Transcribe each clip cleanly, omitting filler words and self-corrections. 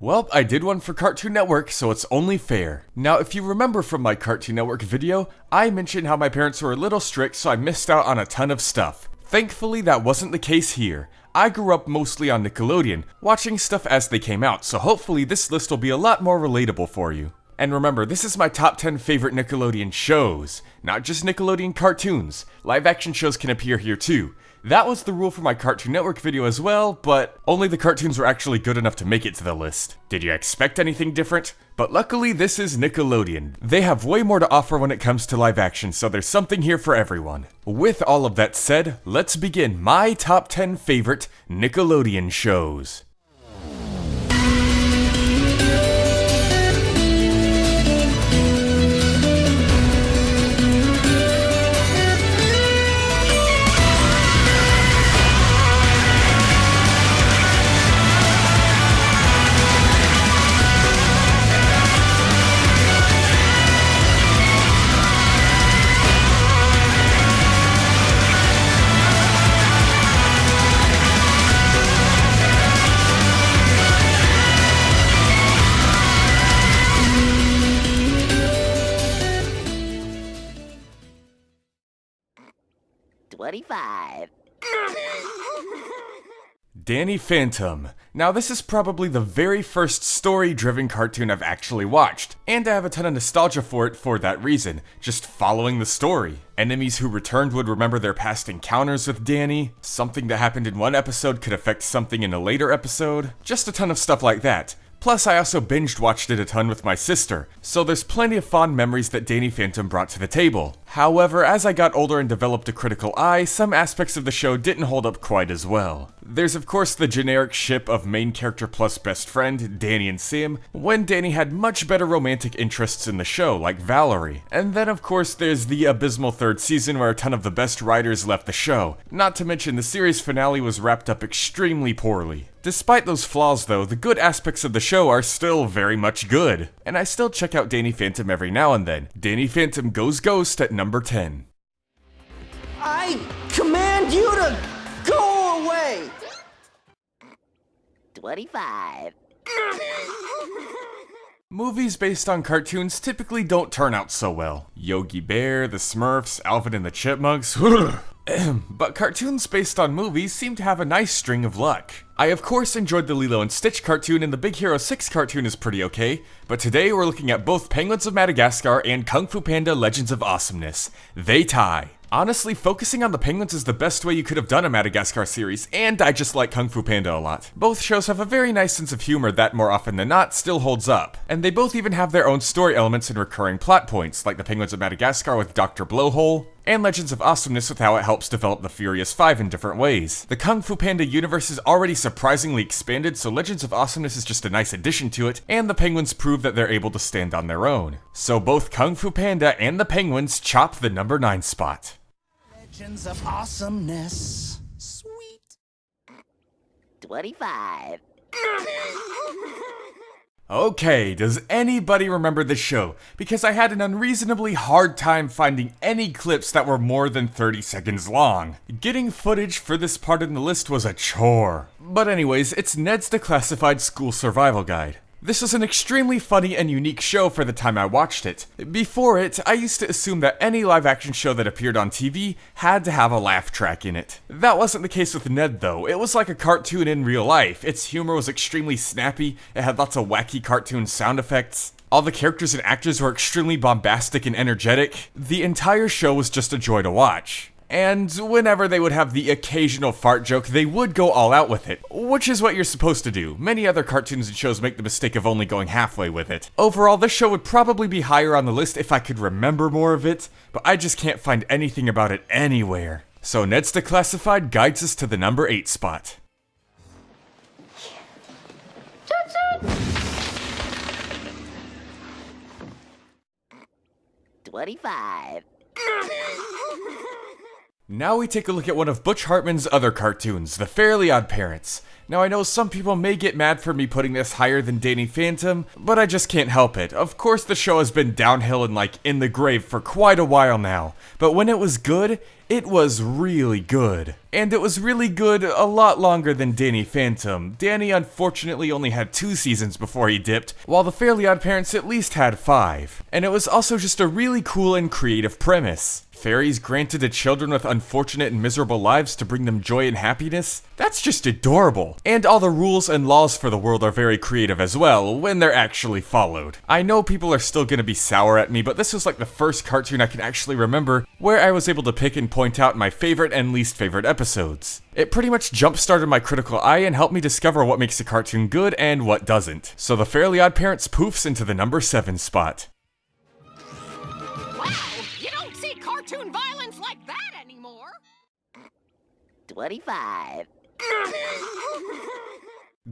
Well, I did one for Cartoon Network, so it's only fair. Now, if you remember from my Cartoon Network video, I mentioned how my parents were a little strict, so I missed out on a ton of stuff. Thankfully, that wasn't the case here. I grew up mostly on Nickelodeon, watching stuff as they came out, so hopefully this list will be a lot more relatable for you. And remember, this is my top 10 favorite Nickelodeon shows, not just Nickelodeon cartoons. Live action shows can appear here too. That was the rule for my Cartoon Network video as well, but only the cartoons were actually good enough to make it to the list. Did you expect anything different? But luckily, this is Nickelodeon. They have way more to offer when it comes to live action, so there's something here for everyone. With all of that said, let's begin my top 10 favorite Nickelodeon shows. Danny Phantom. Now this is probably the very first story-driven cartoon I've actually watched, and I have a ton of nostalgia for it for that reason, just following the story. Enemies who returned would remember their past encounters with Danny, something that happened in one episode could affect something in a later episode, just a ton of stuff like that. Plus, I also binge-watched it a ton with my sister, so there's plenty of fond memories that Danny Phantom brought to the table. However, as I got older and developed a critical eye, some aspects of the show didn't hold up quite as well. There's of course the generic ship of main character plus best friend, Danny and Sam, when Danny had much better romantic interests in the show, like Valerie. And then of course there's the abysmal third season where a ton of the best writers left the show, not to mention the series finale was wrapped up extremely poorly. Despite those flaws though, the good aspects of the show are still very much good, and I still check out Danny Phantom every now and then. Danny Phantom goes ghost at number 10. I command you to go away! 25. Movies based on cartoons typically don't turn out so well. Yogi Bear, the Smurfs, Alvin and the Chipmunks, but cartoons based on movies seem to have a nice string of luck. I of course enjoyed the Lilo and Stitch cartoon, and the Big Hero 6 cartoon is pretty okay, but today we're looking at both Penguins of Madagascar and Kung Fu Panda Legends of Awesomeness. They tie. Honestly, focusing on the penguins is the best way you could have done a Madagascar series, and I just like Kung Fu Panda a lot. Both shows have a very nice sense of humor that, more often than not, still holds up. And they both even have their own story elements and recurring plot points, like the Penguins of Madagascar with Dr. Blowhole, and Legends of Awesomeness with how it helps develop the Furious Five in different ways. The Kung Fu Panda universe is already surprisingly expanded, so Legends of Awesomeness is just a nice addition to it, and the penguins prove that they're able to stand on their own. So both Kung Fu Panda and the penguins chop the number 9 spot. Legends of Awesomeness. Sweet. 25. Okay, does anybody remember this show? Because I had an unreasonably hard time finding any clips that were more than 30 seconds long. Getting footage for this part in the list was a chore. But anyways, it's Neds Declassified School Survival Guide. This was an extremely funny and unique show for the time I watched it. Before it, I used to assume that any live-action show that appeared on TV had to have a laugh track in it. That wasn't the case with Ned though. It was like a cartoon in real life. Its humor was extremely snappy, it had lots of wacky cartoon sound effects. All the characters and actors were extremely bombastic and energetic. The entire show was just a joy to watch. And whenever they would have the occasional fart joke, they would go all out with it, which is what you're supposed to do. Many other cartoons and shows make the mistake of only going halfway with it. Overall, this show would probably be higher on the list if I could remember more of it, but I just can't find anything about it anywhere. So Neds Declassified guides us to the number 8 spot. 25. Now we take a look at one of Butch Hartman's other cartoons, the Fairly OddParents. Now I know some people may get mad for me putting this higher than Danny Phantom, but I just can't help it. Of course the show has been downhill and in the grave for quite a while now, but when it was good, it was really good. And it was really good a lot longer than Danny Phantom. Danny unfortunately only had 2 seasons before he dipped, while the Fairly OddParents at least had 5. And it was also just a really cool and creative premise. Fairies granted to children with unfortunate and miserable lives to bring them joy and happiness? That's just adorable. And all the rules and laws for the world are very creative as well, when they're actually followed. I know people are still gonna be sour at me, but this was the first cartoon I can actually remember where I was able to pick and point out my favorite and least favorite episodes. It pretty much jump-started my critical eye and helped me discover what makes a cartoon good and what doesn't. So the Fairly OddParents poofs into the number 7 spot. Cartoon violence like that anymore. 25.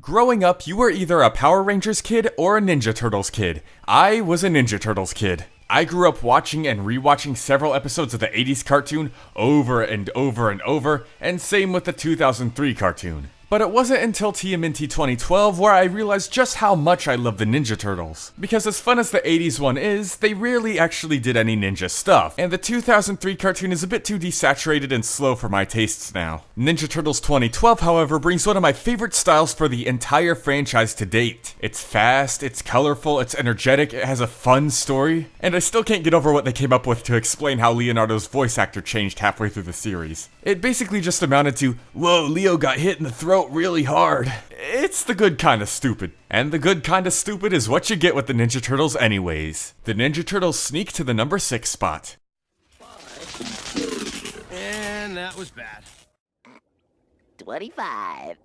Growing up, you were either a Power Rangers kid or a Ninja Turtles kid. I was a Ninja Turtles kid. I grew up watching and rewatching several episodes of the 80s cartoon over and over and over, and same with the 2003 cartoon. But it wasn't until TMNT 2012 where I realized just how much I love the Ninja Turtles. Because as fun as the 80s one is, they rarely actually did any ninja stuff, and the 2003 cartoon is a bit too desaturated and slow for my tastes now. Ninja Turtles 2012, however, brings one of my favorite styles for the entire franchise to date. It's fast, it's colorful, it's energetic, it has a fun story, and I still can't get over what they came up with to explain how Leonardo's voice actor changed halfway through the series. It basically just amounted to, whoa, Leo got hit in the throat really hard. It's the good kind of stupid. And the good kind of stupid is what you get with the Ninja Turtles anyways. The Ninja Turtles sneak to the number 6 spot. And that was bad. 25.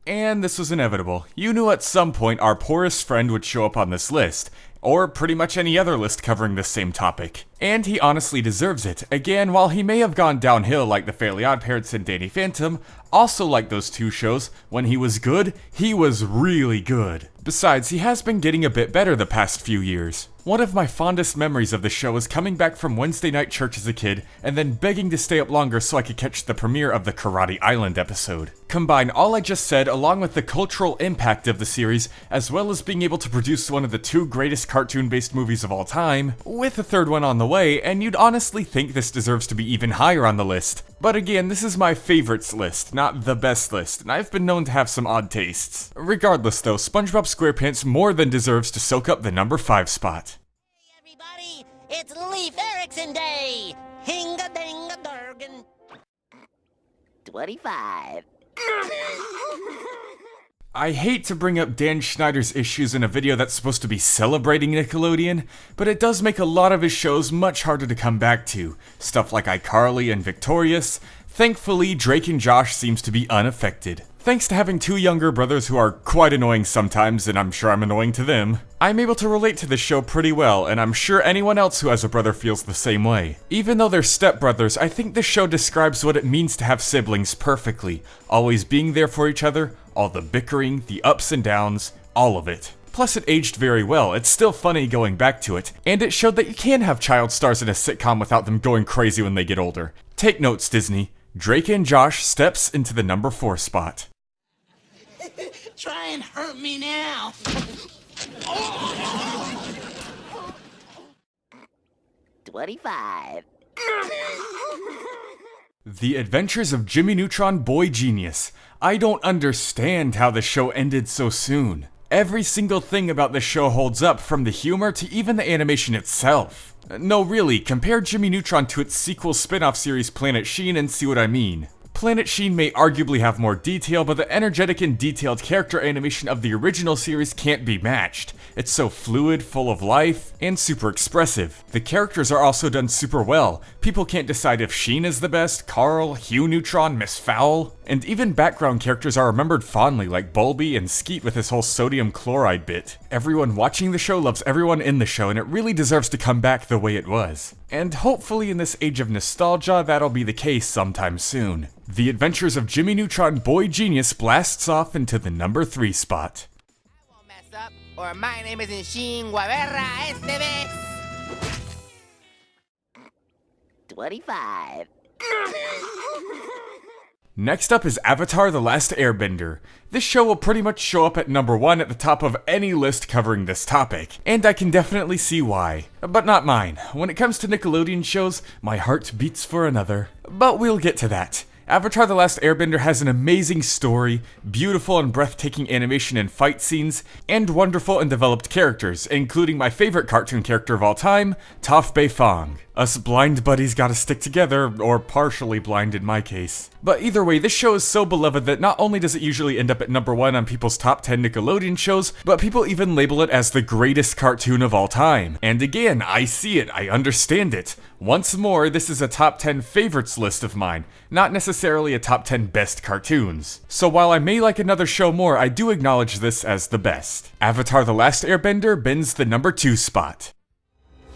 And this was inevitable. You knew at some point our poorest friend would show up on this list, or pretty much any other list covering this same topic. And he honestly deserves it. Again, while he may have gone downhill like the Fairly OddParents and Danny Phantom, also like those 2 shows, when he was good, he was really good. Besides, he has been getting a bit better the past few years. One of my fondest memories of the show is coming back from Wednesday night church as a kid, and then begging to stay up longer so I could catch the premiere of the Karate Island episode. Combine all I just said along with the cultural impact of the series, as well as being able to produce one of the 2 greatest cartoon-based movies of all time, with a 3rd one on the way, and you'd honestly think this deserves to be even higher on the list. But again, this is my favorites list, not the best list, and I've been known to have some odd tastes. Regardless though, Spongebob SquarePants more than deserves to soak up the number 5 spot. Hey everybody, it's Leif Erikson Day! Hinga-dinga-durgan. 25. I hate to bring up Dan Schneider's issues in a video that's supposed to be celebrating Nickelodeon, but it does make a lot of his shows much harder to come back to. Stuff like iCarly and Victorious. Thankfully, Drake and Josh seems to be unaffected. Thanks to having 2 younger brothers who are quite annoying sometimes, and I'm sure I'm annoying to them, I'm able to relate to this show pretty well, and I'm sure anyone else who has a brother feels the same way. Even though they're stepbrothers, I think this show describes what it means to have siblings perfectly, always being there for each other, all the bickering, the ups and downs, all of it. Plus it aged very well, it's still funny going back to it, and it showed that you can have child stars in a sitcom without them going crazy when they get older. Take notes, Disney. Drake and Josh steps into the number 4 spot. Try and hurt me now. 25. The Adventures of Jimmy Neutron Boy Genius. I don't understand how the show ended so soon. Every single thing about the show holds up, from the humor to even the animation itself. No, really, compare Jimmy Neutron to its sequel spin-off series Planet Sheen and see what I mean. Planet Sheen may arguably have more detail, but the energetic and detailed character animation of the original series can't be matched. It's so fluid, full of life, and super expressive. The characters are also done super well. People can't decide if Sheen is the best, Carl, Hugh Neutron, Miss Fowl, and even background characters are remembered fondly, like Bulby and Skeet with his whole sodium chloride bit. Everyone watching the show loves everyone in the show, and it really deserves to come back the way it was. And hopefully in this age of nostalgia, that'll be the case sometime soon. The Adventures of Jimmy Neutron Boy Genius blasts off into the number 3 spot. I won't mess up, or my name isn't Sheen Guaverra esta vez. 25. Next up is Avatar: The Last Airbender. This show will pretty much show up at number 1 at the top of any list covering this topic, and I can definitely see why. But not mine. When it comes to Nickelodeon shows, my heart beats for another. But we'll get to that. Avatar: The Last Airbender has an amazing story, beautiful and breathtaking animation and fight scenes, and wonderful and developed characters, including my favorite cartoon character of all time, Toph Beifong. Us blind buddies gotta stick together, or partially blind in my case. But either way, this show is so beloved that not only does it usually end up at number 1 on people's top 10 Nickelodeon shows, but people even label it as the greatest cartoon of all time. And again, I see it, I understand it. Once more, this is a top 10 favorites list of mine, not necessarily a top 10 best cartoons. So while I may like another show more, I do acknowledge this as the best. Avatar: The Last Airbender bends the number 2 spot.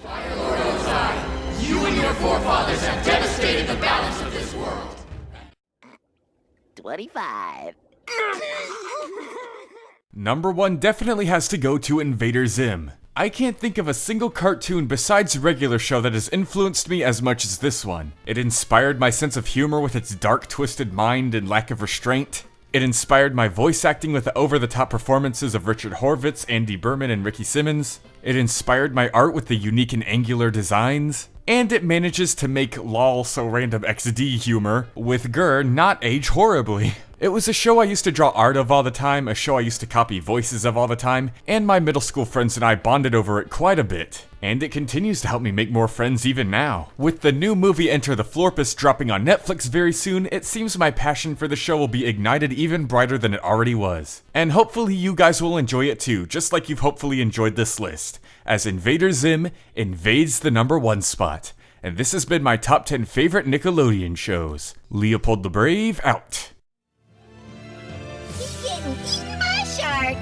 Fire Lord Ozai, you and your forefathers have devastated the balance of this world. 25. Number 1 definitely has to go to Invaders Zim. I can't think of a single cartoon besides regular show that has influenced me as much as this one. It inspired my sense of humor with its dark, twisted mind and lack of restraint. It inspired my voice acting with the over-the-top performances of Richard Horvitz, Andy Berman, and Ricky Simmons. It inspired my art with the unique and angular designs. And it manages to make lol so random XD humor with Gur not age horribly. It was a show I used to draw art of all the time, a show I used to copy voices of all the time, and my middle school friends and I bonded over it quite a bit. And it continues to help me make more friends even now. With the new movie Enter the Florpus dropping on Netflix very soon, it seems my passion for the show will be ignited even brighter than it already was. And hopefully you guys will enjoy it too, just like you've hopefully enjoyed this list, as Invaders Zim invades the number 1 spot. And this has been my top 10 favorite Nickelodeon shows. Leopold the Brave, out. He's getting eaten by a shark.